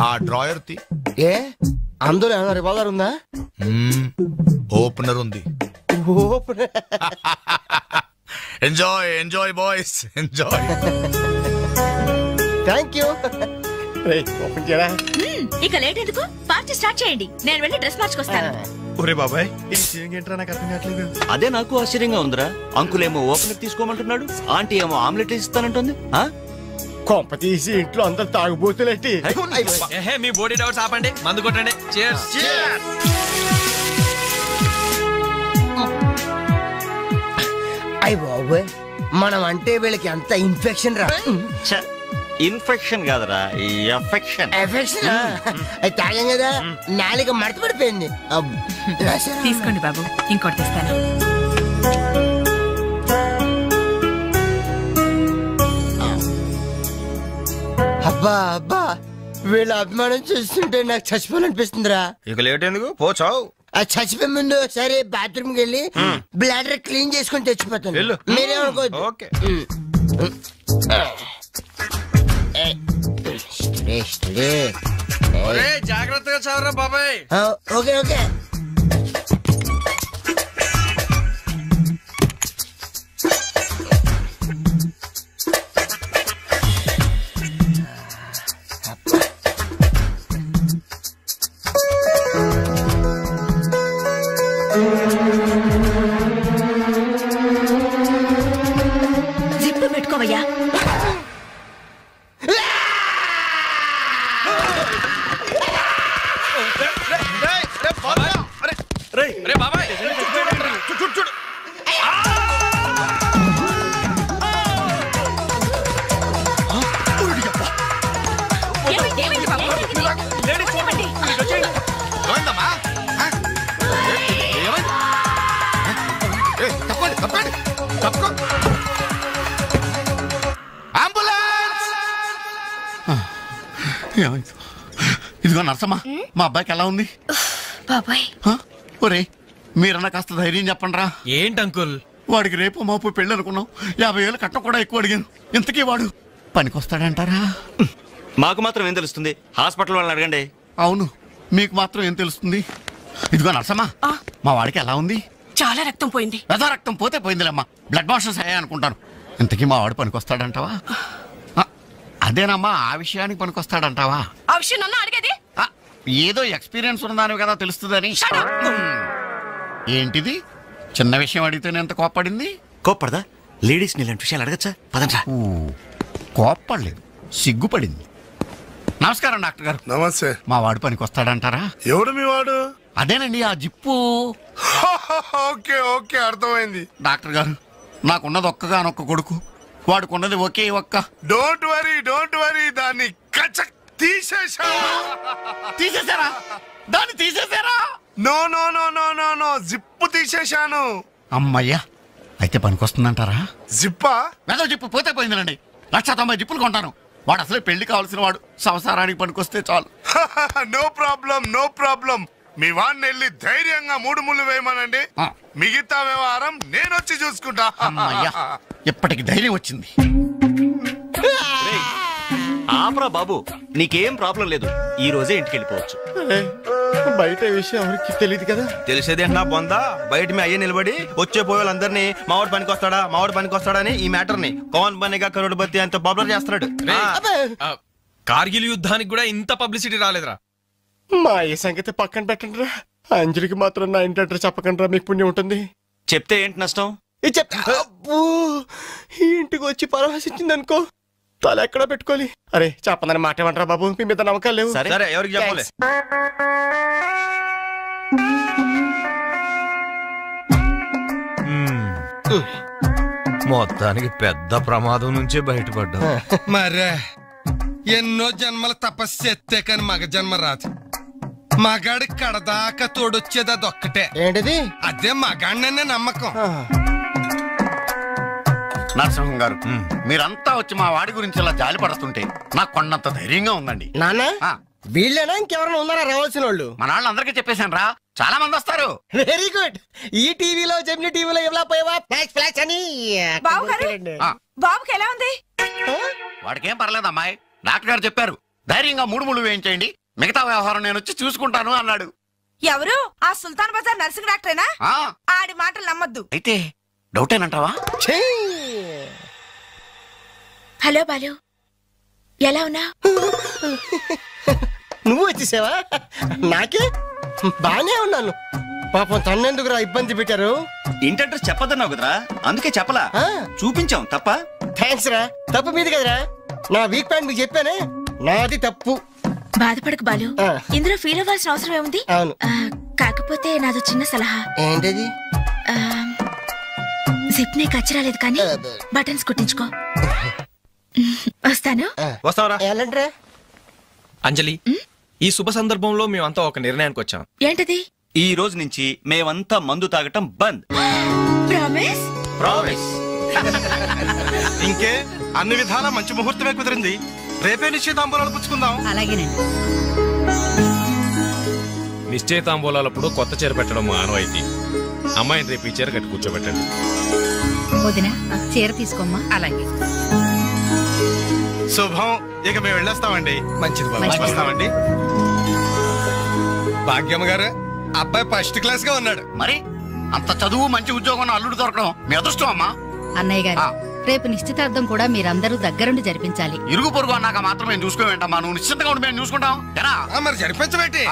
ఆ డ్రాయర్ తి ఏ అందులో ఏమైనా రివాల్వర్ ఉందా? ఓపెనర్ ఉంది. Enjoy enjoy boys enjoy. Thank you. Open చేయరా. ఇక లేట్ ఎందుకు, పార్టీ స్టార్ట్ చేయండి. నేను వెళ్ళి డ్రెస్ మార్చుకొస్తాను. ఒరే బాబాయ్ ఈ సీన్ ఏంట్రా నాకు అర్థం కావట్లేదు. అదే నాకు ఆశ్చర్యంగా ఉందిరా. అంకుల్ ఏమో ఓపెనర్ తీసుకోమంటున్నాడు, ఆంటీ ఏమో ఆమ్లెట్ ఇస్తానంటుంది. కొంప తీసి ఇంట్లో అందరు తాగుబోతులేంటి? మీ బాడీ డౌట్స్ ఆపండి, మందు కొట్టండి. cheers. అయ్య బాబోయ్, మనం అంటే వీళ్ళకి ఎంత ఇన్ఫెక్షన్ రా. ఇన్ఫెక్షన్ కాదురా, ఎఫెక్షన్. ఎఫెక్షన్ అది తాగాం కదా, నాలుక మడత పడిపోయింది. తీసుకోండి బాబు, ఇంకోటి తెస్తాను. అబ్బా అబ్బా, వీళ్ళ అభిమానం చూస్తుంటే నాకు చచ్చిపోవాలనిపిస్తుందిరా. ఇక లేట్ ఎందుకు, పోచావు. చచ్చిపోయే ముందు సరే బాత్రూమ్కి వెళ్ళి బ్లాడర్ క్లీన్ చేసుకుని తెచ్చిపోతాను. మీరేమనుకోవద్దు. ఓకే జాగ్రత్తగా చదవరా బాబాయ్. Okay okay. జిప్పు పెట్టుకోవయ్యా. బాబాయ్ చూడు. ఇదిగో నర్సమ్మా, మా అబ్బాయికి ఎలా ఉంది? బాబాయ్ ఒరే మీరన్నా కాస్త ధైర్యం చెప్పండి రా. ఏంటి అంకుల్, వాడికి రేపు మాపు పెళ్ళి అనుకున్నాం, 50,000 కట్ట కూడా ఎక్కువ అడిగాను. ఇంతకీ వాడు పనికొస్తాడంటారా? మాకు మాత్రం ఏం తెలుస్తుంది, హాస్పిటల్ వాళ్ళని అడగండి. అవును, మీకు మాత్రం ఏం తెలుస్తుంది? ఇదిగో నర్సమ్మా, మా వాడికి ఎలా ఉంది? చాలా రక్తం పోయింది. రథ రక్తం పోతే పోయిందిలేమ్మా, బ్లడ్ వాషెస్ అయ్యా అనుకుంటాను. ఇంతకీ మా వాడు పనికొస్తాడంటావా? అదేనమ్మా, ఆ విషయానికి పనికొస్తాడంటావా? ఆ విషయం నన్ను అడిగేది? ఏదో ఎక్స్పీరియన్స్ ఉన్నదాని కదా తెలుస్తుందని. ఏంటిది చిన్న విషయం అడిగితేనే ఎంత కోప్పడింది? కోప్పడదా? లేడీస్ ఇలాంటి విషయాలు అడగచ్చా? పదండ్రా. కోప్పడలేదు, సిగ్గుపడింది. నమస్కారం డాక్టర్ గారు. నమస్తే. మా వాడు పనికొస్తాడంటారా? ఎవడు మీ వాడు? అదేనండి ఆ జిప్పు. ఓకే ఓకే అర్థమైంది. డాక్టర్ గారు, నాకున్నది ఒక్కగానొక్క కొడుకు, వాడుకున్నది ఒకే ఒక్క. డోంట్ వరీ దాన్ని తీసేశారా? దాన్ని తీసేశారా? No no no no no no zip తీసేశాను. అమ్మయ్యా, అయితే పనికొస్తుందంటారా? జిప్పా? వెదవ జిప్పు పోతే పోయిందండి. 190 జిప్పులు కొంటాను. వాడు అసలే పెళ్లి కావాల్సిన వాడు, సంసారానికి పనికొస్తే చాలు. No problem. మీ వాడిని వెళ్ళి ధైర్యంగా 3 ముళ్ళు వేయమనండి. మిగతా వ్యవహారం నేను వచ్చి చూసుకుంటా. అమ్మయ్యా, ఇప్పటికి ధైర్యం వచ్చింది. ఆపరా బాబు, నీకేం ప్రాబ్లం లేదు. ఈ రోజే ఇంటికి వెళ్ళిపోవచ్చు. బయట విషయం ఎవరికి తెలియదు కదా. తెలిసేది ఏంటన్నా బొందా, బయట మీ అయ్యే నిలబడి వచ్చే పోయే వాళ్ళందరినీ మావాడు పనికొస్తాడని ఈ మ్యాటర్ ని కౌన్ బనేగా కరోడ్పతి అంత పాపులర్ చేస్తున్నాడు. కార్గిల్ యుద్ధానికి కూడా ఇంత పబ్లిసిటీ రాలేదురా. మా ఈ సంగతి పక్కన పెట్టండి రా. అంజలికి మాత్రం నా ఇంటి అడ్రస్ చెప్పకండి రా, మీకు పుణ్యం ఉంటుంది. చెప్తే ఏంటి నష్టం? ఈ ఇంటికి వచ్చి పరామర్శించింది అనుకో, తల ఎక్కడ పెట్టుకోవాలి. అరే చెప్పందని మాట ఏమంటారా బాబు, మీ మీద నమ్మకాలు లేవు. సరే ఎవరికి చెప్పలే. మొత్తానికి పెద్ద ప్రమాదం నుంచే బయటపడ్డా. మరే ఎన్నో జన్మల తపస్సు ఎత్తే కాని మగ జన్మ రాదు. మగాడి కడదాకా తోడొచ్చేది అదొక్కటే. ఏంటిది? అదే మగాడిననే నమ్మకం. నరసింహం గారు, మీరంతా వచ్చి మా వాడి గురించి ఇలా జాలి పడుతుంటే నాకు కొండంత ధైర్యంగా ఉందండి. నాన్న వీళ్ళేనా ఇంకెవరైనా ఉన్నారా రావాల్సిన వాళ్ళు? మన వాళ్ళందరికీ చెప్పేశాను రా, చాలా మంది వస్తారు. Very good. ఈ టీవీలో జెమిని టీవీలో ఎవలా పోయావా ఫ్లాష్ అని. బాబుకి ఎలా ఉంది? వాడికేం పర్లేదు అమ్మాయి, డాక్టర్ గారు చెప్పారు ధైర్యంగా 3 ముళ్ళు వేయించేయండి, మిగతా వ్యవహారం నేను వచ్చి చూసుకుంటాను అన్నాడు. ఎవరు? ఆ సుల్తాన్ బజార్ నర్సింగ్ డాక్టరేనా? ఆడి మాటలు నమ్మద్దు. అయితే డౌటేనంటావా? హలో బాలు, ఎలా ఉన్నా? నువ్వు వచ్చేసావా? నాకే బానే ఉన్నాను. పాపం తన్నెందుకురా ఇబ్బంది పెట్టారు? ఇంటి అడ్రస్ చెప్పదన్నావు కదరా, అందుకే చెప్పలా. చూపించాం తప్ప. థ్యాంక్స్ రా. తప్పు మీది కదరా, నా వీక్ పాయింట్ మీకు చెప్పానే, నాది తప్పు. బాధపడకు బాలు, ఇందులో ఫీల్ అవ్వాల్సిన అవసరం ఏముంది? అవును. కాకపోతే నాదో చిన్న సలహా. ఏంటది? జిప్ నే కచ్చరాలేదు కానీ బటన్స్ కుట్టించుకో. వస్తాను. వస్తావరా? ఎలాంటిరా? అంజలి, ఈ శుభ సందర్భంలో మేమంతా ఒక నిర్ణయానికి వచ్చాం. ఏంటది? ఈ రోజు నుంచి మేమంతా మందు తాగటం బంద్. ప్రామిస్? ప్రామిస్. ఇంకే అన్ని విధాలా మంచి ముహూర్తమే కుదిరింది. రేపే నిశ్చయితాంబూలాలు పుచ్చుకుందాం. అలాగేనండి. నిశ్చయితాంబూలాలప్పుడు కొత్త చీర పెట్టడం ఆనవాయితీ. అమ్మాయిని రేపు ఈ చీర కట్టి కూర్చోబెట్టండి. వదిన, చీర తీసుకోమ్మా. అలాగే. శుభం. ఇక మేము వెళ్ళేస్తామండి. మంచిది బాబు. వస్తామండి. భాగ్యమ్మ గారు, అబ్బాయి ఫస్ట్ క్లాస్ గా ఉన్నాడు. మరి అంత చదువు మంచి ఉద్యోగం అల్లుడు దొరకడం మీ అదృష్టం అమ్మా. అన్నయ్య గారు, రేపు నిశ్చితార్థం కూడా మీరందరూ దగ్గరుండి జరిపించాలి. ఇరుగు పొరుగు అన్నాక మాత్రం మేము చూసుకోవేంటమ్మా, నువ్వు నిశ్చింతగా ఉండి మేము చూసుకుంటాం. మరి జరిపించబెట్టి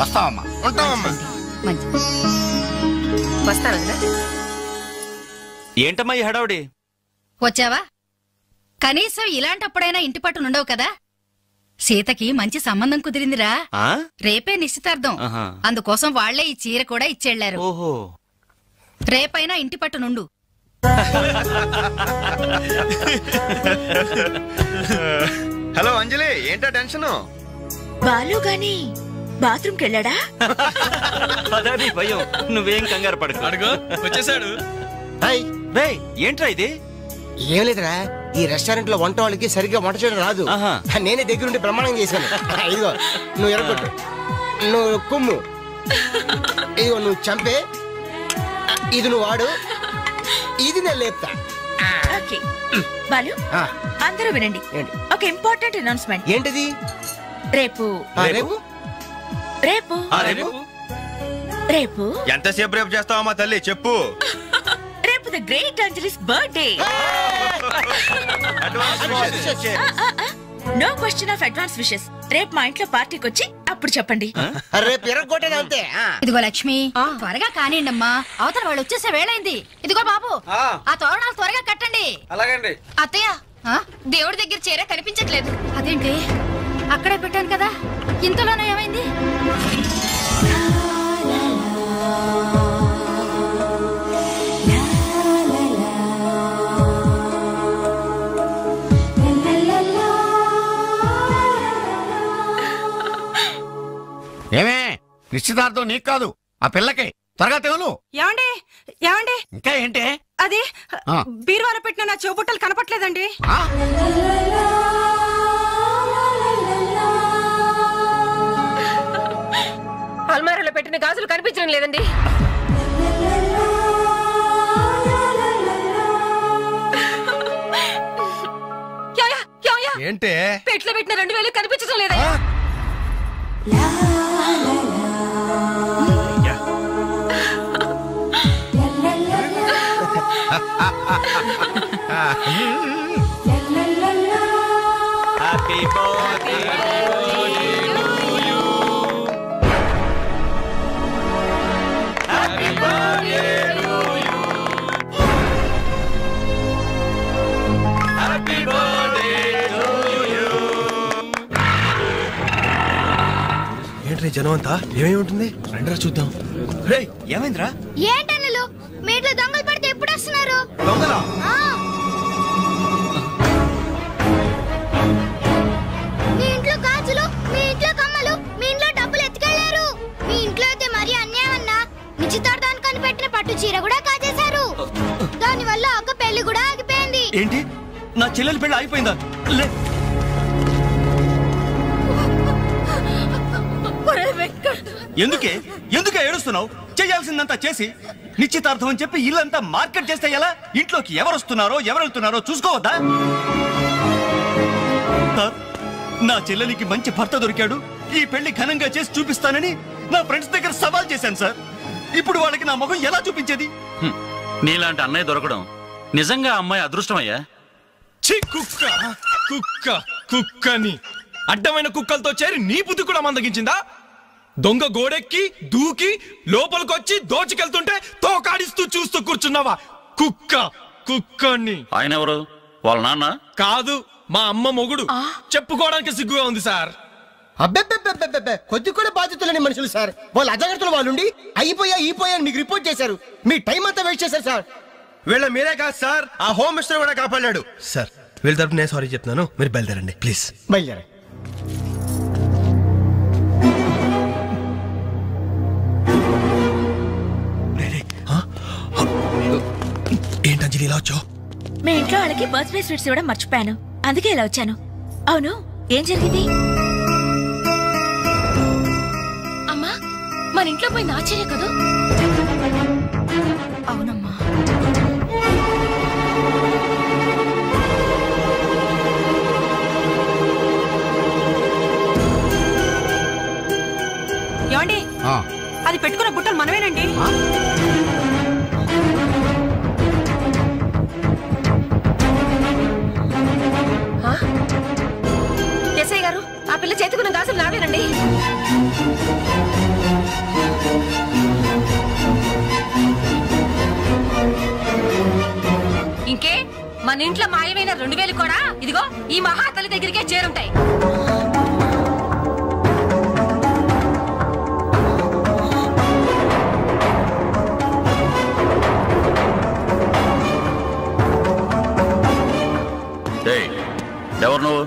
వస్తావమ్మా. ఉంటామమ్మా. మంచిది. వస్తానండి. ఏంటమ్మా ఈ హడావుడి? వచ్చావా? కనీసం ఇలాంటప్పుడైనా ఇంటి పట్టు నుండవు కదా. సీతకి మంచి సంబంధం కుదిరిందిరా. రేపే నిశ్చితార్థం. అందుకోసం వాళ్లే ఈ చీర కూడా ఇచ్చెళ్లారు. ఓహో. రేపైనా ఇంటి పట్టు నుండు. హలో అంజలి, ఏంటా టెన్షన్? బాలు గాని బాత్రూమ్కి వెళ్ళాడా? అదే భయం. నువ్వేం కంగారు పడకు. అడుగు, వచ్చేసాడు. ఏంట్రా ఇది? ఏం లేదురా, ఈ రెస్టారెంట్ లో వంట వాళ్ళకి సరిగ్గా వంట చేయడం రాదు. నేనే దగ్గరుండి ప్రమాణం చేశాను. ఇదిగో నువ్వు ఎరగొట్టు, నువ్వు కుమ్ము, ఇదిగో నువ్వు చంపే, ఇది నువ్వు వాడు, ఇది నేను లేపుతా. ఓకే బాలు, అందరూ వినండి. ఒక ఇంపార్టెంట్ అనౌన్స్మెంట్. ఏంటిది? రేపు రేపు రేపు రేపు ఎంతసేపు రేపు చేస్తావా మా తల్లి, చెప్పు. రేపు the great Anjali's birthday. No question of advance wishes. రేపు మా ఇంట్లో పార్టీకి వచ్చి అప్పుడు చెప్పండి. రేపు ఎరగొట్టేది అంతే. ఇదిగో లక్ష్మి, త్వరగా కానివ్వండమ్మా, అవతల వాళ్ళు వచ్చేసే వేళైంది. ఇదిగో బాబు, ఆ తోరణాలు త్వరగా కట్టండి. అలాగండి. అత్తయ్య, దేవుడి దగ్గర చీర కనిపించట్లేదు. అదేంటి? అక్కడే పెట్టాను కదా, ఇంతలోనే ఏమైంది? ఏమే, నిశ్చితార్థం నీకు కాదు, ఆ పిల్లకి. త్వరగా తెలు. ఏమండి ఏమండి, ఇంకా ఏంటి? అది బీరువాలో పెట్టిన నా చెవుబుట్టలు కనపట్లేదండి. అల్మారాలో పెట్టిన గాజులు కనిపించడం లేదండి. ఏంటే? పెట్లో పెట్టిన 2000 కనిపించడం లేదా? Happy birthday to you. Happy birthday to you. Happy birthday to you. Entry జనం అంతా? ఏమేమి ఉంటుంది? రండిరా చూద్దాం. రేయ్, ఏమైందిరా? ఏంటన్నలు, మీ ఇంట్లో దొంగలు పడితే ఎప్పుడు వస్తున్నారు? దొంగలా? మీ ఇంట్లో గాజులు, మీ ఇంట్లో కమ్మలు, మీ ఇంట్లో డబ్బులు ఎత్తుకెళ్లారు. మీ ఇంట్లో అయితే మరీ అన్యాయం అన్నా. నిశ్చితార్థానికి కనిపెట్టిన పట్టు చీర కూడా కాజేశారు. దాని వల్ల ఒక పెళ్లి కూడా ఆగిపోయింది. ఏంటి? నా చెల్లెలి పెళ్లి ఆగిపోయిందా? ఎందుకే ఏడుస్తున్నావు? చేయాల్సిందంతా చేసి నిశ్చితార్థం అని చెప్పి ఇల్లంతా మార్కెట్ చేస్తే ఎలా? ఇంట్లోకి ఎవరు వస్తున్నారో ఎవరు వెళ్తున్నారో చూసుకోవద్దా? నా చెల్లెలికి మంచి భర్త దొరికాడు, ఈ పెళ్లి ఘనంగా చేసి చూపిస్తానని నా ఫ్రెండ్స్ దగ్గర సవాల్ చేశాను సార్. ఇప్పుడు వాళ్ళకి నా ముఖం ఎలా చూపించేది? నీలాంటి అన్నయ్య దొరకడం నిజంగా అమ్మాయి అదృష్టమయ్యా. కుక్క కుక్క కుక్కని అడ్డమైన కుక్కలతో చేరి నీ బుద్ధి కూడా మందగించిందా? దొంగ గోడెక్కి దూకి లోపలికొచ్చి దోచుకెళ్తుంటే తోకాడిస్తూ చూస్తూ కూర్చున్నావా? కుక్క కుక్కని. ఆయన ఎవరు? వాళ్ళ నాన్న కాదు, మా అమ్మ మొగుడు. చెప్పుకోవడానికి సిగ్గుగా ఉంది సార్. అబ్బెబ్బెబ్బెబ్బెబ్బె కొద్ది కూడా బాధ్యత లేని మనుషులు సార్. వాళ్ళు అజాగ్రత్తలు వాళ్ళుండి అయిపోయా మీకు రిపోర్ట్ చేశారు. మీ టైం అంతా వేస్ట్ చేశారు సార్. వీళ్ళ మీరే కాదు సార్, ఆ హోమ్ మినిస్టర్ కూడా కాపాడాడు సార్. వీళ్ళ తరపు నేను సారీ చెప్తున్నాను, మీరు బయలుదేరండి ప్లీజ్. బయలుదేరా. ఏంటంజలి ఇలా వచ్చావు? మీ ఇంట్లో వాళ్ళకి బర్త్డే స్వీట్స్ ఇవ్వడం మర్చిపోయాను, అందుకే ఇలా వచ్చాను. అవును, ఏం జరిగింది? అమ్మా, మన ఇంట్లో పోయింది ఆశ్చర్య కదా? అవునమ్మా. ఏమండి, అది పెట్టుకున్న బుట్టలు మనమేనండి. ఎస్ఐ గారు, ఆ పిల్ల చేతుకున్న గాజులు నావేనండి. ఇంకే మన ఇంట్లో మాయమైన 2000 కూడా ఇదిగో ఈ మహాతల్లి దగ్గరికే చేరుంటాయి. ఎవరు నువ్వు?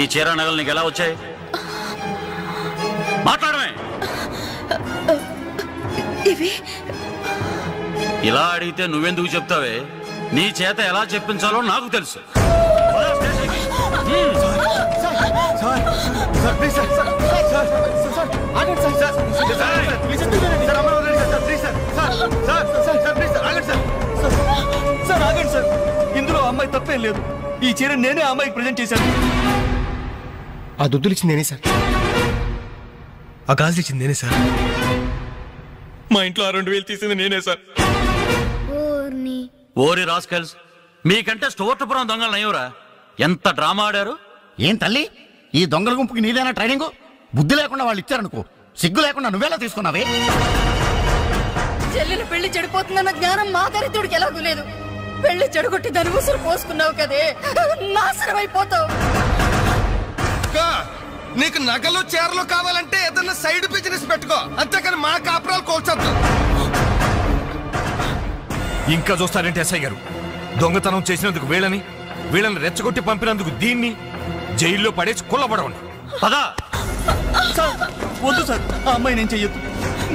ఈ చీర నగలు నీకు ఎలా వచ్చాయి? మాట్లాడమే. ఇలా అడిగితే నువ్వెందుకు చెప్తావే? నీ చేత ఎలా చెప్పించాలో నాకు తెలుసు. ఇందులో అమ్మాయి తప్పేం లేదు. ఈ చీర నేనే అమ్మాయికి ప్రజెంట్ చేశాను. ఆ దుద్దులు ఇచ్చింది నేనే సార్. ఆ గాజులు ఇచ్చింది నేనే సార్. మా ఇంట్లో 2000 తీసింది నేనే సార్. ఓరి రాస్కల్స్, మీకంటే స్టోర్టపురం దొంగలు నయ్యవరా? ఎంత డ్రామా ఆడారు. ఏం తల్లి, ఈ దొంగల గుంపుకి నీదేనా ట్రైనింగ్? బుద్ధి లేకుండా వాళ్ళు ఇచ్చారనుకో, సిగ్గు లేకుండా నువ్వెలా తీసుకున్నావే? చెల్లెలు పెళ్లి చెడిపోతుందన్న జ్ఞానం మా దరిద్రుడికి ఎలాగూ లేదు. పెళ్లి చెడగొట్టి దాని ఉసురు పోసుకున్నావు కదే, నాశనం అయిపోతావు. నీకు నగలు చీరలు కావాలంటే ఏదన్నా సైడ్ బిజినెస్ పెట్టుకో, అంతేకాని మా కాపురాలు కోల్చొద్దు. ఇంకా చూస్తారంటే ఎస్ఐ గారు, దొంగతనం చేసినందుకు వీళ్ళని రెచ్చగొట్టి పంపినందుకు దీన్ని జైల్లో పడేసి కుల్లబడవండి. పదా సార్, వద్దు సార్, ఆ అమ్మాయి నేను చెయ్యొద్దు.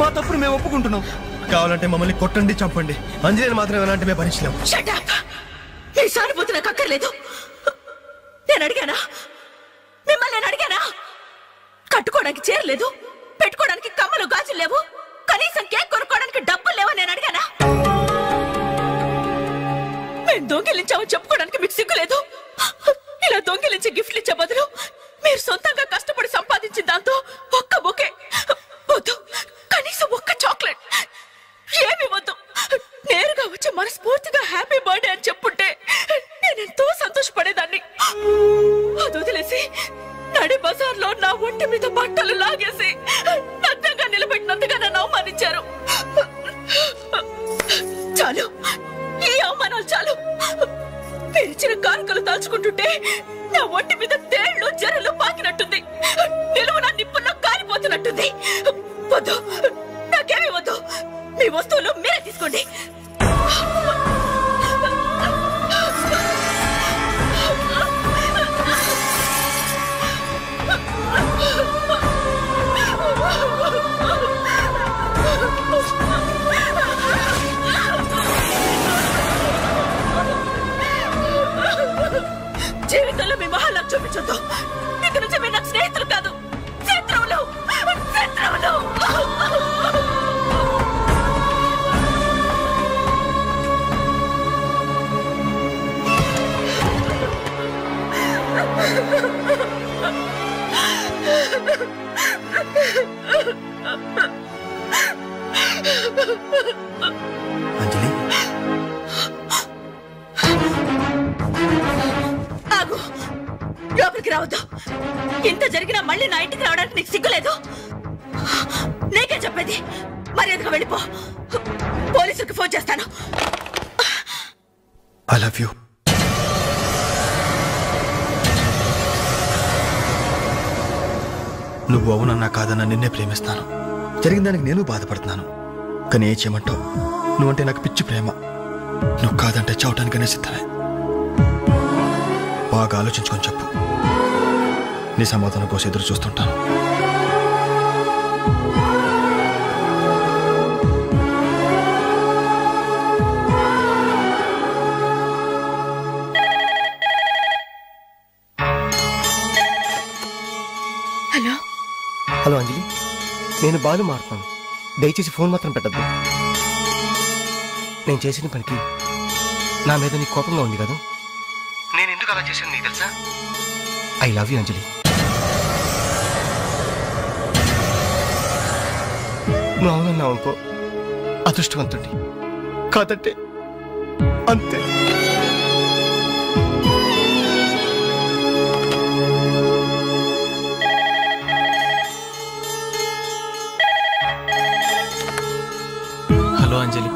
మా తప్పుడు మేము ఒప్పుకుంటున్నాం. కావాలంటే మమ్మల్ని కొట్టండి, చంపండి, అంజలిని మాత్రం ఎలాంటి మేము భరించలేం. మీ సానుభూతి నాకు అక్కర్లేదు. నేను అడిగానా? మిమ్మల్ని నేను అడిగానా? కట్టుకోవడానికి చీరలేదు, పెట్టుకోవడానికి కమ్మలు గాజులు లేవు, కనీసం కేక్ కొనుక్కోవడానికి డబ్బులు లేవా నేను అడిగానా? మేము దొంగిలించామని చెప్పుకోవడానికి మీకు సిగ్గులేదు. ఇలా దొంగిలించి గిఫ్ట్లు ఇచ్చే బదులు మీరు సొంతంగా కష్టపడి సంపాదించిన దాంతో ఒక్క బొకే వద్దు, కనీసం ఒక్క చాక్లెట్ ఏమి వద్దు, నేరుగా వచ్చి మనస్ఫూర్తిగా హ్యాపీ బర్త్డే అని చెప్పుంటే నేను ఎంతో సంతోషపడేదాన్ని. అది వదిలేసి నడి బజార్లో నా ఒంటి మీద బట్టలు లాగేసి నగ్నంగా నిలబెట్టినందుగా నన్ను అవమానించారు. చాలు, ఈ అవమానాలు చాలు. తెరిచిన కానుకలు దాచుకుంటుంటే నా ఒంటి మీద తేళ్లు జరలు పాకినట్టుంది, నిలువున నిప్పుల్లో కాలిపోతున్నట్టుంది. వద్దు, నాకేమీ వద్దు. మీ వస్తువులు మీరే తీసుకోండి. జీవితంలో మీ మహాలకు చూపించొద్దు. ఇక నుంచి మీరు నాకు స్నేహితులు కాదు, శత్రువులు. శత్రువులు. Ha ha ha! ఇంత జరిగినా మళ్ళీ నా ఇంటికి రావడానికి నీకు సిగ్గులేదు? నీకే చెప్పేది, మర్యాదగా వెళ్ళిపో. పోలీసులకు ఫోన్ చేస్తాను. I love you. నువ్వు అవునన్నా కాదన్నా నిన్నే ప్రేమిస్తాను. జరిగిన దానికి నేను బాధపడుతున్నాను. కానీ ఏం చేయమంటావు? నువ్వంటే నాకు పిచ్చి ప్రేమ. నువ్వు కాదంటే చావటానికనే సిద్ధమే. బాగా ఆలోచించుకొని చెప్పు. నీ సమాధానం కోసం ఎదురు చూస్తుంటాను. హలో హలో అంజలి, నేను బాలు మారుతాను. దయచేసి ఫోన్ మాత్రం పెట్టద్దు. నేను చేసిన పనికి నా మీద నీకు కోపంగా ఉంది కదా? నేను ఎందుకు అలా చేశాను నీకు తెలుసా? ఐ లవ్ యూ అంజలి. నువ్వు అవునన్నావు అనుకో, అదృష్టవంతుడి. కాదంటే అంతే. హలో అంజలి,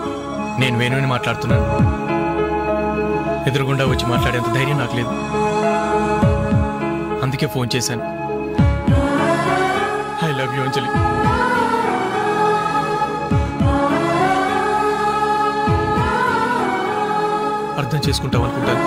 నేను వేణుని మాట్లాడుతున్నాను. ఎదురుగుండా వచ్చి మాట్లాడేంత ధైర్యం నాకు లేదు. అందుకే ఫోన్ చేశాను. ఐ లవ్ యూ అంజలి. అర్థం చేసుకుంటావు అనుకుంటాను.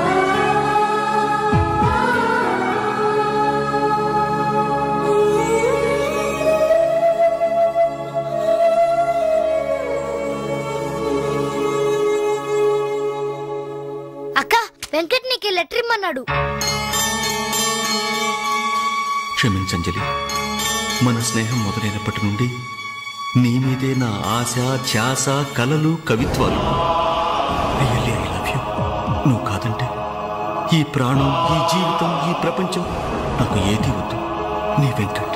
అక్క, వెంకట్ నీకు లెటర్ ఇమ్మన్నాడు. క్షమించంజలి, మన స్నేహం మొదలైనప్పటి నుండి నీ మీదే నా ఆశ, ధ్యాస, కలలు, కవిత్వాలు. Really I love you. నువ్వు కాదంటే ఈ ప్రాణం, ఈ జీవితం, ఈ ప్రపంచం నాకు ఏది వద్దు. నీ వెంకట్.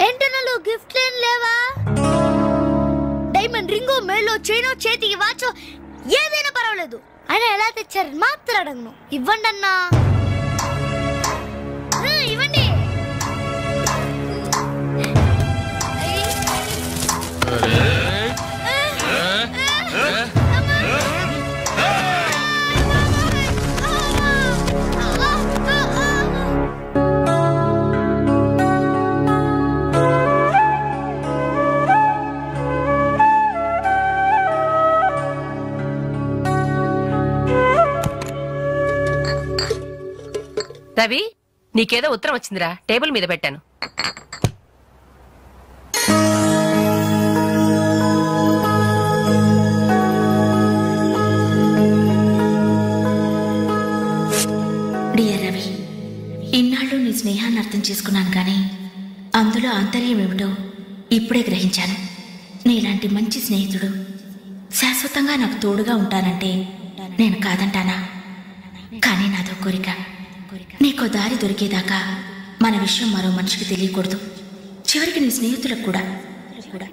ఏంటనలు గిఫ్ట్ లేవా? డైమండ్ రింగో, మేలో చైనో, చేతికి వాచో ఏదైనా పర్వాలేదు. ఆయన ఎలా తెచ్చారని మాత్రం అడగను. ఇవ్వండి అన్నా, ఇవ్వండి. రవి, నీకేదో ఉత్తరం వచ్చిందిరా, టేబుల్ మీద పెట్టాను. డియర్ రవి, ఇన్నాళ్ళు నీ స్నేహాన్ని అర్థం చేసుకున్నాను, కానీ అందులో ఆంతర్యం ఏమిటో ఇప్పుడే గ్రహించాను. నీలాంటి మంచి స్నేహితుడు శాశ్వతంగా నాకు తోడుగా ఉంటానంటే నేను కాదంటానా? కానీ నాదో కోరిక, నీకో దారి దొరికేదాకా మన విషయం మరో మనిషికి తెలియకూడదు. చివరికి నీ స్నేహితులకు కూడా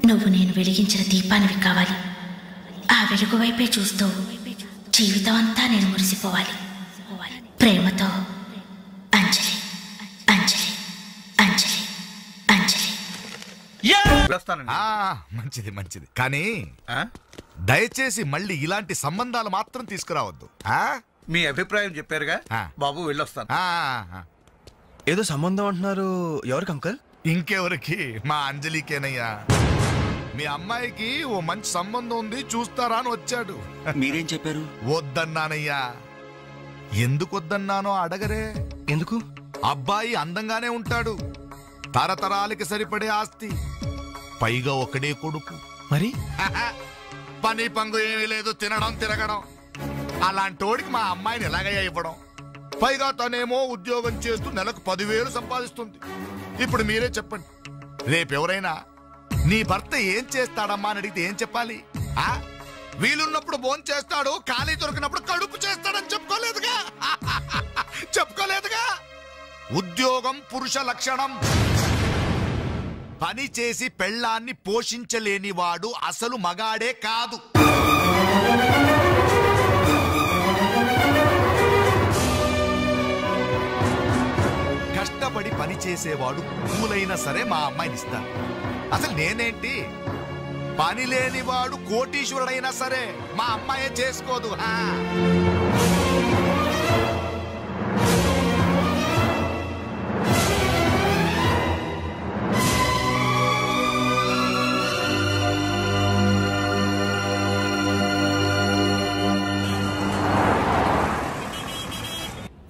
నువ్వు నేను వెలిగించిన దీపానివి కావాలి. ఆ వెలుగు వైపే చూస్తూ జీవితం అంతా నేను మురిసిపోవాలి. ప్రేమతో అంజలి, అంజలి, అంజలి, అంజలి. మంచిది మంచిది. కానీ దయచేసి మళ్ళీ ఇలాంటి సంబంధాలు మాత్రం తీసుకురావద్దు. మీ అభిప్రాయం చెప్పారుగా బాబు, వెళ్ళొస్తాను. ఏదో సంబంధం అంటున్నారు, ఎవరికి అంకల్? ఇంకెవరికి? మా అంజలికేనయ్యా. మీ అమ్మాయికి ఓ మంచి సంబంధం ఉంది, చూస్తారా అని వచ్చాడు. మీరేం చెప్పారు? వద్దన్నానయ్యా. ఎందుకు వద్దన్నానో అడగరే. ఎందుకు? అబ్బాయి అందంగానే ఉంటాడు, తరతరాలకి సరిపడే ఆస్తి, పైగా ఒకడే కొడుకు. మరి పని పంగు ఏమీ లేదు, తినడం తిరగడం. అలాంటోడికి మా అమ్మాయిని ఎలాగయ్యా ఇవ్వడం? పైగా తనేమో ఉద్యోగం చేస్తూ నెలకు 10,000 సంపాదిస్తుంది. ఇప్పుడు మీరే చెప్పండి, రేపెవరైనా నీ భర్త ఏం చేస్తాడమ్మా అని అడిగితే ఏం చెప్పాలి? వీలున్నప్పుడు భోజనం చేస్తాడు, ఖాళీ దొరికినప్పుడు కడుపు చేస్తాడని చెప్పుకోలేదుగా. చెప్పుకోలేదుగా. ఉద్యోగం పురుష లక్షణం. పని చేసి పెళ్ళాన్ని పోషించలేనివాడు అసలు మగాడే కాదు. కష్టపడి పని చేసేవాడు పూలైనా సరే మా అమ్మాయిని ఇస్తాను. అసలు నేనేంటి? పని లేనివాడు కోటీశ్వరుడైనా సరే మా అమ్మాయే చేసుకోదు.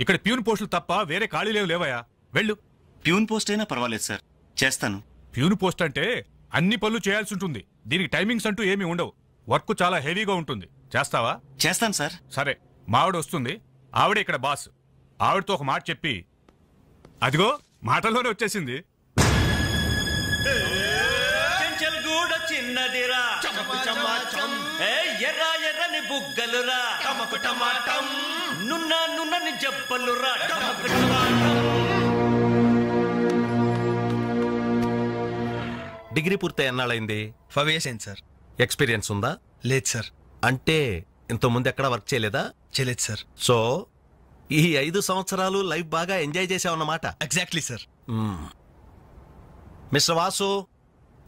ఇక్కడ ప్యూన్ పోస్టులు తప్ప వేరే ఖాళీ లేవయా, వెళ్ళు. ప్యూన్ పోస్ట్ అయినా పర్వాలేదు సార్, చేస్తాను. ప్యూన్ పోస్ట్ అంటే అన్ని పనులు చేయాల్సి ఉంటుంది. దీనికి టైమింగ్స్ అంటూ ఏమీ ఉండవు. వర్క్ చాలా హెవీగా ఉంటుంది. చేస్తావా? చేస్తాను సార్. సరే, మా ఆవిడ వస్తుంది. ఆవిడే ఇక్కడ బాస్. ఆవిడతో ఒక మాట చెప్పి, అదిగో మాటల్లోనే వచ్చేసింది. చిన్నదిరా ఎర్ర ఎర్రని బుగ్గలురా, నున్న నున్నని జబ్బలురా. డిగ్రీ పూర్తి ఎన్నాళ్ళైంది? 5 years అయింది సార్. ఎక్స్పీరియన్స్ ఉందా? లేదు సార్. అంటే ఇంతకుముందు ఎక్కడ వర్క్ చేయలేదా? చేయలేదు సార్. సో ఈ 5 సంవత్సరాలు లైఫ్ బాగా ఎంజాయ్ చేసావన్నమాట. Exactly sir. మిస్టర్ వాసు,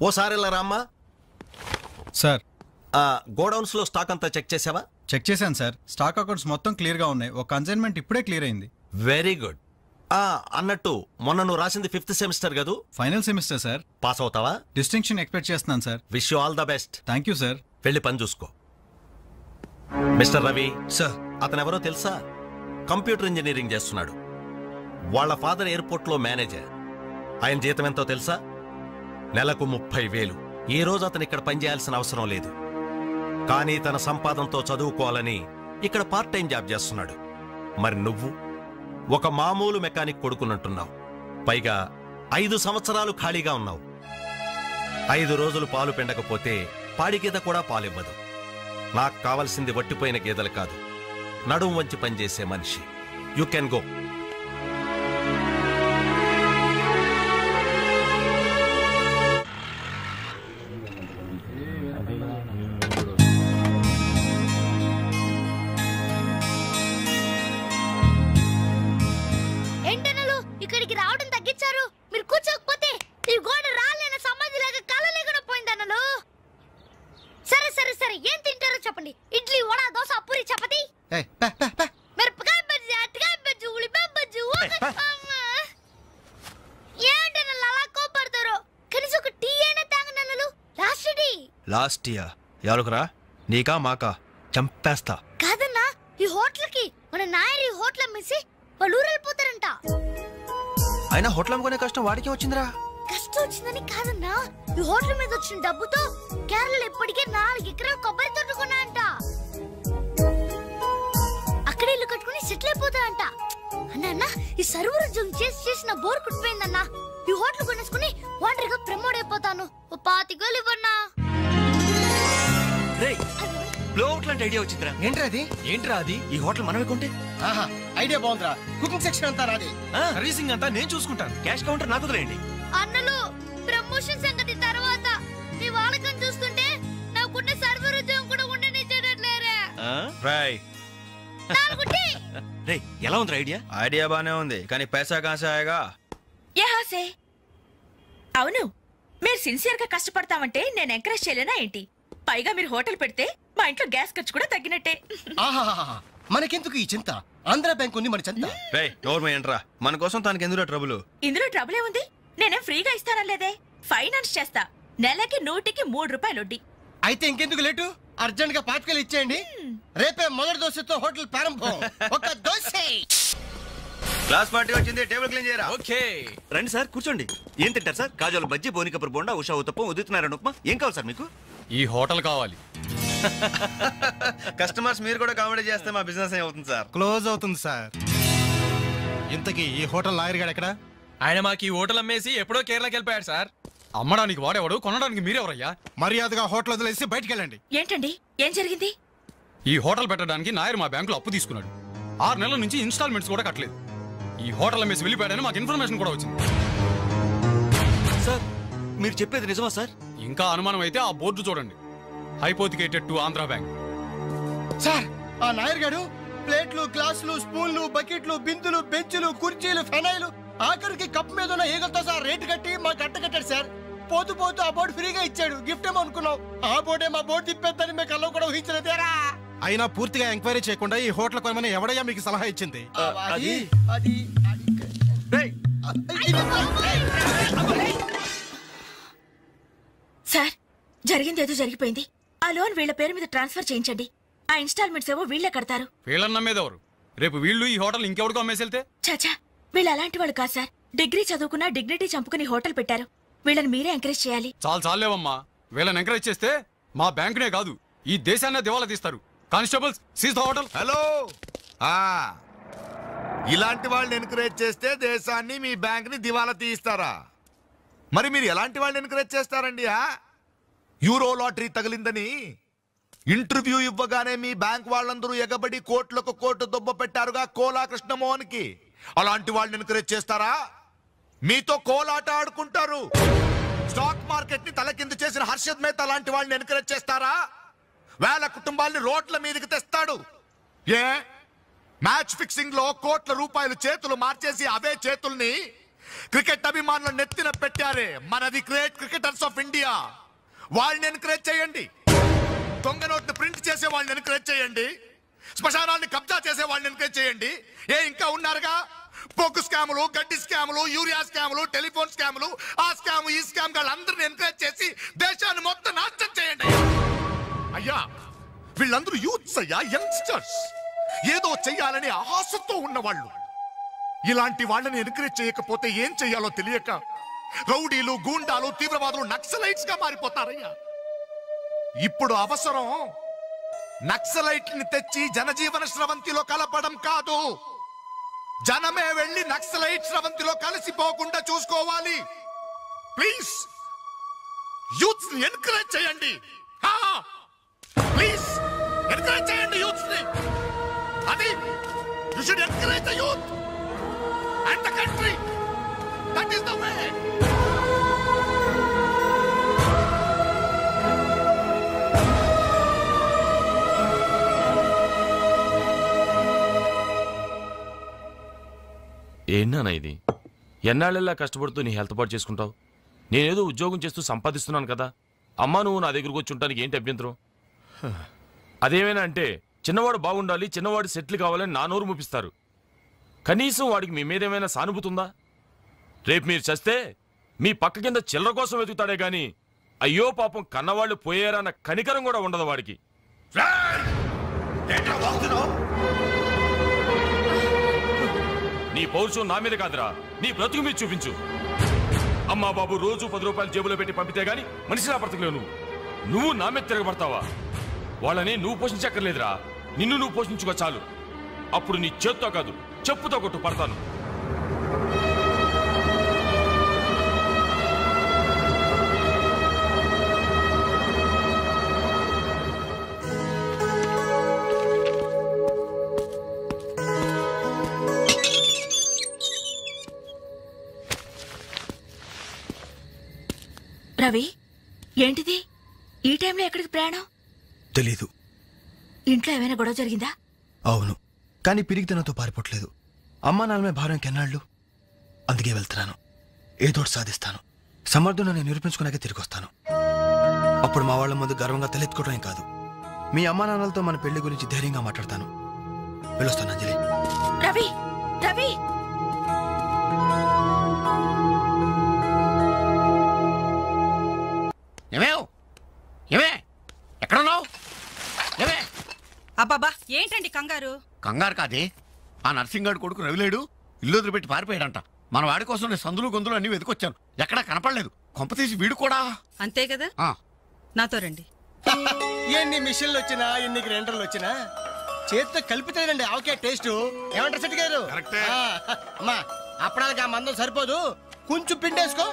ఓసారి ఇలా రామ్మా. సార్, గోడౌన్స్ లో స్టాక్ అంతా చెక్ చేసావా? చెక్ చేశాను సార్. స్టాక్ అకౌంట్స్ మొత్తం క్లియర్ గా ఉన్నాయి. ఒక కన్సైన్మెంట్ ఇప్పుడే క్లియర్ అయింది. Very good. అన్నట్టు మొన్న నువ్వు రాసింది 5th సెమిస్టర్ కదూ? Final semester sir. పాస్ అవుతావా? డిస్టింక్షన్ ఎక్స్పెక్ట్ చేస్తున్నాను sir. Wish you all the best. Thank you sir. వెళ్ళి పని చూసుకో. మిస్టర్ రవి సార్, అతను ఎవరో తెలుసా? కంప్యూటర్ ఇంజనీరింగ్ చేస్తున్నాడు. వాళ్ళ ఫాదర్ ఎయిర్పోర్ట్ లో మేనేజర్. ఆయన జీతం ఎంతో తెలుసా? నెలకు 30,000. ఈ రోజు అతను ఇక్కడ పనిచేయాల్సిన అవసరం లేదు, కానీ తన సంపాదనతో చదువుకోవాలని ఇక్కడ పార్ట్ టైం జాబ్ చేస్తున్నాడు. మరి నువ్వు ఒక మామూలు మెకానిక్ కొడుకున్నట్టున్నావు. పైగా 5 సంవత్సరాలు ఖాళీగా ఉన్నావు. 5 రోజులు పాలు పిండకపోతే పాడి గీత కూడా పాలివ్వదు. నాకు కావలసింది వట్టిపోయిన గేదెలు కాదు, నడుము వంచి పనిచేసే మనిషి. You can go. ఏంటనలు ఇక్కడికి రావడం తగ్గించారు? మీరు కూర్చోకపోతే ఈ గోడ రాలేన సమాధి లాగా కలలేకుండా పోయిందనలు. సరే సరే సరే, ఏం తింటారో చెప్పండి. ఇడ్లీ, వడ, దోశ, పూరి, చపాతి, మిరపకాయ బజ్జీ, అరటికాయ బజ్జీ, ఉల్లిపాయ బజ్జీ. ఏంటనలు అలా కోపడతారు? కనీసం ఒక టీ అయినా తాగనలు. Last tea. లాస్ట్ టీయా? ఎవరుకురా? నీకా మాకా? చంపేస్తా. కాదన్నా, ఈ హోటల్ కి మన నాయర్ ఈ హోటల్ అమ్మేసి వాళ్ళు ఊరు వెళ్ళిపోతారంట. అయినా హోటల్ అమ్ముకునే కష్టం వాడికి వచ్చిందిరా. కష్టం వచ్చిందని కాదన్నా, ఈ హోటల్ మీద వచ్చిన డబ్బుతో కేరళలో ఇప్పటికే 4 ఎకరాలు కొబ్బరి తోట కొన్నాయంట. అక్కడ ఇల్లు కట్టుకుని సెటిల్ అయిపోతాయంట. అన్న ఈ సర్వర్ ఉద్యోగం చేసిన బోర్ కుట్టిపోయిందన్నా. ఈ హోటల్ కొనేసుకుని వాంటరీగా ప్రమోట్ అయిపోతాను. ఓ 25,000 ఇవ్వన్నా. బ్లోఅవుట్ లాంటి ఐడియా వచ్చిందిరా. ఏంట్రా అది? ఈ హోటల్ మనమే కొంటే ఐడియా బాగుందిరా. కుకింగ్ సెక్షన్ అంతా రాది, సర్వీసింగ్ అంతా నేను చూసుకుంటాను. క్యాష్ కౌంటర్ నాకు వదిలేయండి. అన్నలు, ప్రమోషన్ సంగతి తర్వాత. మీ వాళ్ళకం చూస్తుంటే నాకున్న సర్వర్ ఉద్యోగం కూడా ఉండనిచ్చేటట్లేరా. ఎలా ఉంది ఐడియా? ఐడియా బానే ఉంది, కానీ పైసా కాసాయగా. అవును, మీరు సిన్సియర్ గా కష్టపడతామంటే నేను ఎంకరేజ్ చేయలేనా ఏంటి? పైగా మీరు హోటల్ పెడితే మా ఇంట్లో గ్యాస్ ఖర్చు కూడా తగ్గినట్టే. ఆహాహా, మనకెందుకు ఈ చింత? ఆంధ్ర బ్యాంక్ ఉంది మన చింత. ఏంట్రా మన కోసం తనకి ఎందులో ట్రబుల్? ఇందులో ట్రబుల్ ఏముంది? నేనేం ఫ్రీగా ఇస్తానలేదే, ఫైనాన్స్ చేస్తా. నెలకి 100కి 3 రూపాయలు వడ్డీ. అయితే ఇంకెందుకు లేటు, అర్జెంట్ గా పాతికలు ఇచ్చేయండి. రేపే మొదటి దోశతో హోటల్ ప్రారంభం. ఒక దోశ. క్లాస్ పార్టీ వచ్చింది, టేబుల్ క్లీన్ చేయరా. ఓకే రండి సార్, కూర్చోండి. ఏం తింటారు సార్? కాజాలు బజ్జీ, బోనికపూర్ బోండా, ఉషా ఉత్తప్పం, ఉదితనారాయణ ఉప్మా. ఏం కావాలి సార్ మీకు? ఈ హోటల్ కావాలి. కస్టమర్స్ మీరు కూడా కామెడీ చేస్తే మా బిజినెస్ ఏమవుతుంది సార్? క్లోజ్ అవుతుంది సార్. ఇంతకీ ఈ హోటల్ లాయర్ గారు ఎక్కడ? ఆయన మాకు ఈ హోటల్ అమ్మేసి ఎప్పుడో కేరళకి వెళ్ళిపోయాడు సార్. అమ్మడానికి వాడేవాడు, కొనడానికి మీరెవరయ్యా? మర్యాదగా హోటల్ వదిలేసి బయటికి వెళ్ళండి. ఏంటండి, ఏం జరిగింది? ఈ హోటల్ పెట్టడానికి నాయర్ మా బ్యాంకులో అప్పు తీసుకున్నాడు. 6 నెలల నుంచి ఇన్స్టాల్మెంట్స్ కూడా కట్టలేదు. ఈ హోటల్ అమ్మేసి వెళ్ళిపోయాడని మాకు ఇన్ఫర్మేషన్ కూడా వచ్చింది. సార్ మీరు చెప్పేది నిజమా సార్? ఇంకా అనుమానం అయితే ఆ బోర్డు చూడండి, hypothecated to Andhra bank. Sir, ఆ నాయర్ గారు ప్లేట్లు, గ్లాసులు, స్పూన్లు, బకెట్లు, బిందులు, బెంచులు, కుర్చీలు, ఫెనాయిలు, ఆఖరికి కప్ మీద ఉన్న ఈగలతో సార్ రేటు కట్టి మా గట్ట కట్టాడు సార్. పోతూ పోతూ ఆ బోర్డు ఫ్రీగా ఇచ్చాడు. గిఫ్ట్ ఏమో అనుకున్నాం. ఆ బోర్డే మా బోర్డు తిప్పేద్దని మేము కల్లో కూడా ఊహించలేదేరా. అయినా పూర్తిగా ఎంక్వైరీ చేయకుండా ఈ హోటల్ కొనమని ఎవడయ్యా మీకు సలహా ఇచ్చింది? సార్, జరిగిందేదో జరిగిపోయింది. ఆ లోన్ వీళ్ళ పేరు మీద ట్రాన్స్ఫర్ చేయించండి. ఆ ఇన్స్టాల్మెంట్స్ ఏవో వీళ్ళే కడతారు. వీళ్ళని నమ్మేదెవరు? రేపు వీళ్ళు ఈ హోటల్ ఇంకెవరికో అమ్మేసి వెళ్తే? చాచా, వీళ్ళు అలాంటి వాళ్ళు కాదు సార్. డిగ్రీ చదువుకున్నా డిగ్నిటీ చంపుకుని హోటల్ పెట్టారు. వీళ్ళని మీరే ఎంకరేజ్ చేయాలి. చాలేవమ్మా, వీళ్ళని ఎంకరేజ్ చేస్తే మా బ్యాంకునే కాదు ఈ దేశాన్నే దివాలా తీస్తారు. Constables, seize the hotel. Hello, ఇలాంటి వాళ్ళని ఎంకరేజ్ చేస్తే దేశాన్ని, మీ బ్యాంక్ ని దివాలా తీయిస్తారా? మరి మీరు ఎలాంటి వాళ్ళని ఎంకరేజ్ చేస్తారండి? యూరో లాటరీ తగిలిందని ఇంటర్వ్యూ ఇవ్వగానే మీ బ్యాంక్ వాళ్ళందరూ ఎగబడి కోట్లకు కోట్లు దొబ్బ పెట్టారుగా కోలా కృష్ణమోహన్ కి. అలాంటి వాళ్ళని ఎంకరేజ్ చేస్తారా? మీతో కోలాట ఆడుకుంటారు. స్టాక్ మార్కెట్ ని తలకిందు చేసిన హర్షద్ మేహతా లాంటి వాళ్ళని ఎంకరేజ్ చేస్తారా? వేల కుటుంబాల్ని రోడ్ల మీదకి తెస్తాడు. ఏ మ్యాచ్ ఫిక్సింగ్ లో కోట్ల రూపాయలు చేతులు మార్చేసి అవే చేతుల్ని క్రికెట్ అభిమానులు నెత్తిన పెట్టారే మనది గ్రేట్ క్రికెటర్స్ ఆఫ్ ఇండియా. వాళ్ళని ఎంకరేజ్ చేయండి. దొంగ నోట్ని ప్రింట్ చేసే వాళ్ళని ఎంకరేజ్ చేయండి. శ్మశానాన్ని కబ్జా చేసే వాళ్ళని ఎంకరేజ్ చేయండి. ఇంకా ఉన్నారుగా పోకు స్కాములు, గడ్డి స్కాములు, యూరియా స్కాములు, టెలిఫోన్ స్కాములు, ఆ స్కామ్ ఈ స్కామ్ వాళ్ళందరినీ ఎంకరేజ్ చేసి దేశాన్ని మొత్తం నాశనం చేయండి. అయ్యా, వీళ్ళందరూ యూత్స్ అయ్యా, యంగ్స్టర్స్, ఏదో చెయ్యాలని ఆశతో ఉన్నవాళ్ళు. ఇలాంటి వాళ్ళని ఎంకరేజ్ చేయకపోతే ఏం చెయ్యాలో తెలియక రౌడీలు, గూండాలు, తీవ్రవాదులు, నక్సలైట్స్ గా మారిపోతారయ్యా. ఇప్పుడు అవసరం నక్సలైట్ ని తెచ్చి జనజీవన స్రవంతిలో కలపడం కాదు, జనమే వెళ్ళి నక్సలైట్ స్రవంతిలో కలిసిపోకుండా చూసుకోవాలి. ప్లీజ్ యూత్స్ ని ఎంకరేజ్ చేయండి. ప్లీజ్ ఎంకరేజ్ చేయండి యూత్స్ ని. అది you should encourage the youth and the country. That is the way. ఏంటన్నా ఇది? ఎన్నాళ్ళెల్లా కష్టపడుతూ నీ హెల్త్ పాటు చేసుకుంటావు? నేనేదో ఉద్యోగం చేస్తూ సంపాదిస్తున్నాను కదా. అమ్మా నువ్వు నా దగ్గరకు వచ్చి ఉండడానికి ఏంటి అభ్యంతరం? అదేమైనా అంటే చిన్నవాడు బాగుండాలి, చిన్నవాడు సెటిల్ కావాలని నా నోరు ముపిస్తారు. కనీసం వాడికి మీ మీద ఏమైనా సానుభూతి ఉందా? రేపు మీరు చస్తే మీ పక్క కింద చిల్లర కోసం వెతుకుతాడే గాని అయ్యో పాపం కన్నవాళ్ళు పోయారన్న కనికరం కూడా ఉండదు వాడికి. నీ పౌరుషం నా మీద కాదురా, నీ బ్రతుకు మీద చూపించు. అమ్మా బాబు రోజు 10 రూపాయలు జేబులో పెట్టి పంపితే గాని మనిషిలా బ్రతకలేవు. నువ్వు నా మీద తిరగబడతావా? వాళ్ళని నువ్వు పోషించక్కర్లేదురా, నిన్ను నువ్వు పోషించుకో చాలు. అప్పుడు నీ చేత్తో కాదు చెప్పుతో కొట్టు పడతాను. రవి, ఏంటిది ఈ టైంలో ఎక్కడికి ప్రయాణం? తెలీదు. ఇంట్లో ఏమైనా గొడవ జరిగిందా? అవును, కానీ పిరిగితనంతో పారిపోవట్లేదు. అమ్మా నాన్నమే భారం కెన్నాళ్ళు. అందుకే వెళ్తున్నాను. ఏదోటి సాధిస్తాను. సమర్థులను నేను నిరూపించుకున్నాకే తిరిగి వస్తాను. అప్పుడు మా వాళ్ళ ముందు గర్వంగా తలెత్తుకోవడం కాదు, మీ అమ్మా నాన్నలతో మన పెళ్లి గురించి ధైర్యంగా మాట్లాడతాను. వెళ్ళొస్తాను అంజలి. రవి రవి ఏమే ఎక్కడున్నావు? ఏమే అబ్బాబా ఏంటండి కంగారు? కంగారు కాదే, ఆ నర్సింగాడు కొడుకు రవిలేడు ఇల్లు వదిలిపెట్టి పారిపోయాడంట. మన వాడి కోసం నేను సందులు గొంతులు అన్ని వెతుకొచ్చాను, ఎక్కడా కనపడలేదు. కొంపతీసి వీడు కూడా అంతే కదా. నాతో రండి. ఎన్ని మిషన్లు వచ్చినా ఎన్ని గ్రైండర్లు వచ్చినా చేతితో కలిపితేనండి ఆవకే టేస్ట్. ఏమంటారు సెట్ గారు? అమ్మా అప్పడానికి ఆ మందం సరిపోదు, కొంచెం పిండేసుకో.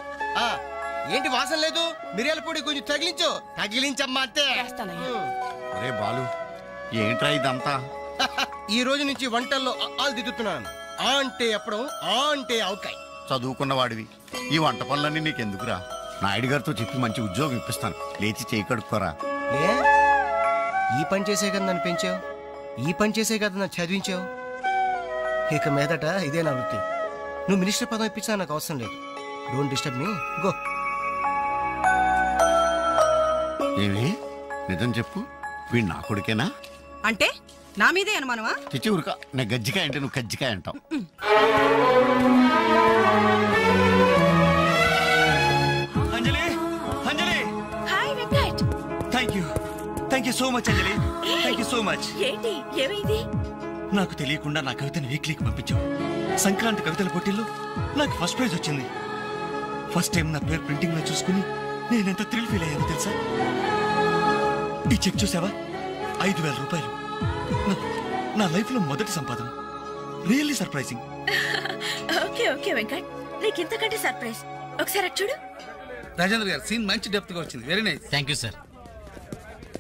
ఏంటి వాసన లేదు? మిరియాల పొడి కొంచెం తగిలించమ్మా అంతే. అరే బాలు, ఏంట్రా ఇదంతా? ఈ రోజు నుంచి వంటల్లో ఆలు దిద్దుతున్నాను. ఆ అంటే అప్పడం, ఆ అంటే ఆవకాయ. చదువుకున్న వాడివి, ఈ వంట పనులన్నీ నీకెందుకురా? నాయుడు గారితో చెప్పి మంచి ఉద్యోగం ఇప్పిస్తాను, లేచి చేయి కడుక్కోరా. ఈ పని చేసే కదా నన్ను పెంచావు, ఈ పని చేసే కదా నన్ను చదివించావు. ఇక మీదట ఇదే నా వృత్తి. నువ్వు మినిస్టర్ పదం ఇప్పించా నాకు అవసరం లేదు. Don't disturb me, go. ఏమి నిజం చెప్పు, వీడు నా కొడుకేనా? అంటే నా మీదే అనుమానమా? చిచ్చి ఊరుక, నేను గజ్జికాయ అంటే నువ్వు కజ్జికాయ అంటావు. Anjali Anjali hi Venkat. Thank you so much Anjali, thank you so much. ఏంటి ఏమైంది? నాకు తెలియకుండా నా కవితను వీక్లీకి పంపించావు. సంక్రాంతి కవితల పోటీల్లో నాకు ఫస్ట్ ప్రైజ్ వచ్చింది. ఫస్ట్ టైం నా పేరు ప్రింటింగ్ లో చూసుకుని నేనెంత థ్రిల్ ఫీల్ అయ్యాను తెలుసా? ఈ చెక్ చూసావా? 5,000 రూపాయలు. నా లైఫ్ లో మొదటి సంపాదన. Really surprising. Okay okay Venkat, నీకు ఇంతకంటే సర్ప్రైజ్. ఒకసారి చూడు. రాజేంద్ర గారు సీన్ మంచి డెప్త్ గా వచ్చింది. Very nice. Thank you sir.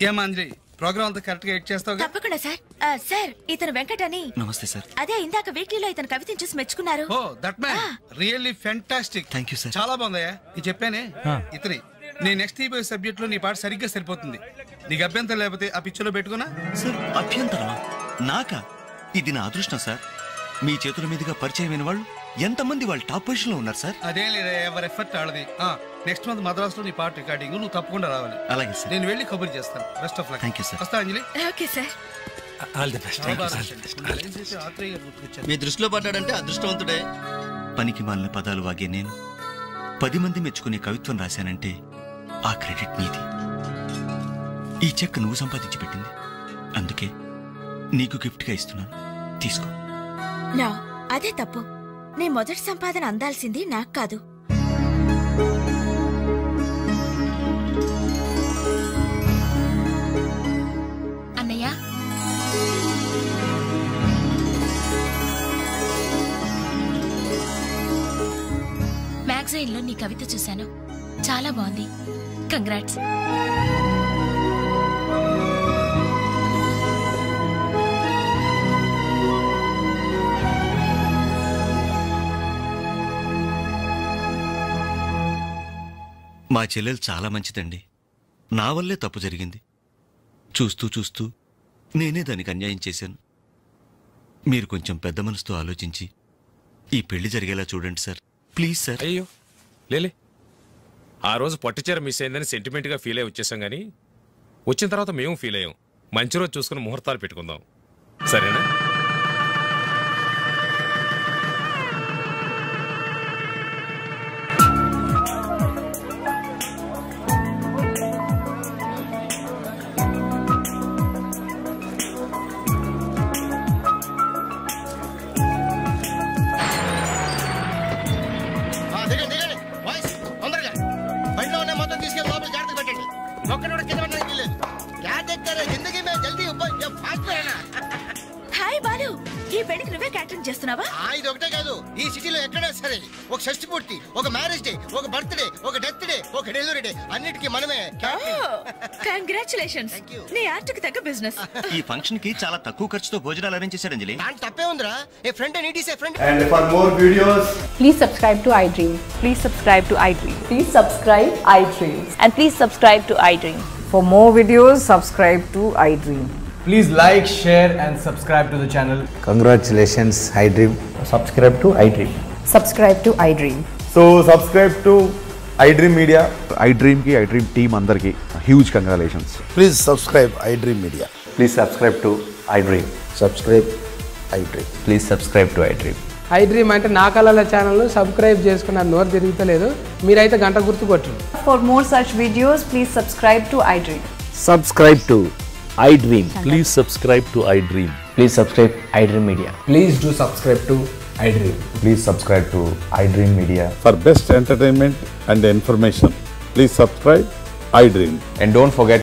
ఏమా అంజలి, ప్రోగ్రామ్ అంతా కరెక్ట్ గా ఎడ్ చేస్తావు? తప్పకుండా సార్. సార్ ఇతను వెంకట్ అని. నమస్తే సార్. అదే ఇందాక వీక్లీలో ఇతను కవితను చూసి మెచ్చుకున్నారు. Oh that man really fantastic. Thank you sir. చాలా బాగుందయ్యా. నేను చెప్పానే ఇతని నీ నెక్స్ట్ ఈబోయ్ సబ్జెక్ట్ లో నీ పాట సరిగ్గా సరిపోతుంది. నీకు అభ్యంతరం లేకపోతే ఆ పిక్చర్ లో పెట్టుకున్నా. సార్ అభ్యంతరమా? నాకా? ఇది నా అదృష్టం సార్. మీ చేతుల మీదుగా పరిచయమైన వాళ్ళు ఎంతమంది వాళ్ళు టాప్ పొజిషన్ లో ఉన్నారు సార్. అదేం లేదా, ఎవరి ఎఫర్ట్ ఆడది. నెక్స్ట్ మంత్ మద్రాసులో నీ పాట రికార్డింగ్, నువ్వు తప్పకుండా రావాలి. అలాగే సార్. నేను వెళ్ళి కబుర్ చేస్తాను. Best of luck. Thank you sir. వస్తా Anjali. Okay sir. All the best. మీ దృష్టిలో పడ్డాడంటే అదృష్టవంతుడే. పనికి మాలిన పదాలు వాగే నేను 10 మంది మెచ్చుకునే కవిత్వం రాశానంటే ఆ క్రెడిట్ నీది. ఈ చెక్ నువ్వు సంపాదించి పెట్టింది, అందుకే నీకు గిఫ్ట్ గా ఇస్తున్నాను, తీసుకో. నా అదే తప్పు. నీ మొదటి సంపాదన అందాల్సింది నాకు కాదు. అన్నయ్య, మ్యాగజైన్లో నీ కవిత చూశాను, చాలా బాగుంది. కంగ్రాట్స్. మా చెల్లెలు చాలా మంచిదండి. నా వల్లే తప్పు జరిగింది. చూస్తూ చూస్తూ నేనే దానికి అన్యాయం చేశాను. మీరు కొంచెం పెద్ద మనసుతో ఆలోచించి ఈ పెళ్లి జరిగేలా చూడండి సార్, ప్లీజ్ సార్. అయ్యో లేలే, ఆ రోజు పట్టుచీర మిస్ అయిందని సెంటిమెంట్గా ఫీల్ అయ్యి వచ్చేసాం, కానీ వచ్చిన తర్వాత మేము ఫీల్ అయ్యాం. మంచి రోజు చూసుకుని ముహూర్తాలు పెట్టుకుందాం, సరేనా? హాయ్ బాలు, ఈ పెళ్లికి నువ్వే క్యాటరింగ్ చేస్తున్నావా? ఇది ఒకటే కాదు, ఈ సిటీలో ఎక్కడైనా సరే ఒక షష్టి పూర్తి, ఒక మ్యారేజ్ డే, ఒక బర్త్డే, ఒక డెత్ డే, ఒక డెలివరీ డే, అన్నిటికీ మనమే. కంగ్రాచులేషన్స్, నీ ఆర్ట్కి తగ్గ బిజినెస్. ఈ ఫంక్షన్ కి చాలా తక్కువ ఖర్చుతో భోజనాలు అరేంజ్ చేశారు అంజలి. దాంట్లో తప్పే ఉందిరా. A friend need is a friend. And for more videos, please subscribe to iDream. Please subscribe to iDream. Please subscribe iDream. And please subscribe to iDream. For more videos, subscribe to iDream. please like, share and subscribe to the channel. Congratulations, iDream. Subscribe to iDream. Subscribe to iDream. So subscribe to iDream Media. iDream ki iDream team andarki huge congratulations. Please subscribe iDream Media. Please subscribe to iDream. Subscribe iDream. Please subscribe to iDream. iDream అంటే నా కళల channel subscribe చేసుకున్న నోరు తిరుగుతలేదు మీరైతే గంట గుర్తు కొట్టండి. For more such videos, please subscribe to iDream. Subscribe to iDream. Please subscribe to iDream. Please subscribe iDream Media. Please do subscribe to iDream. Please subscribe to iDream Media. For best entertainment and information, please subscribe iDream. And don't forget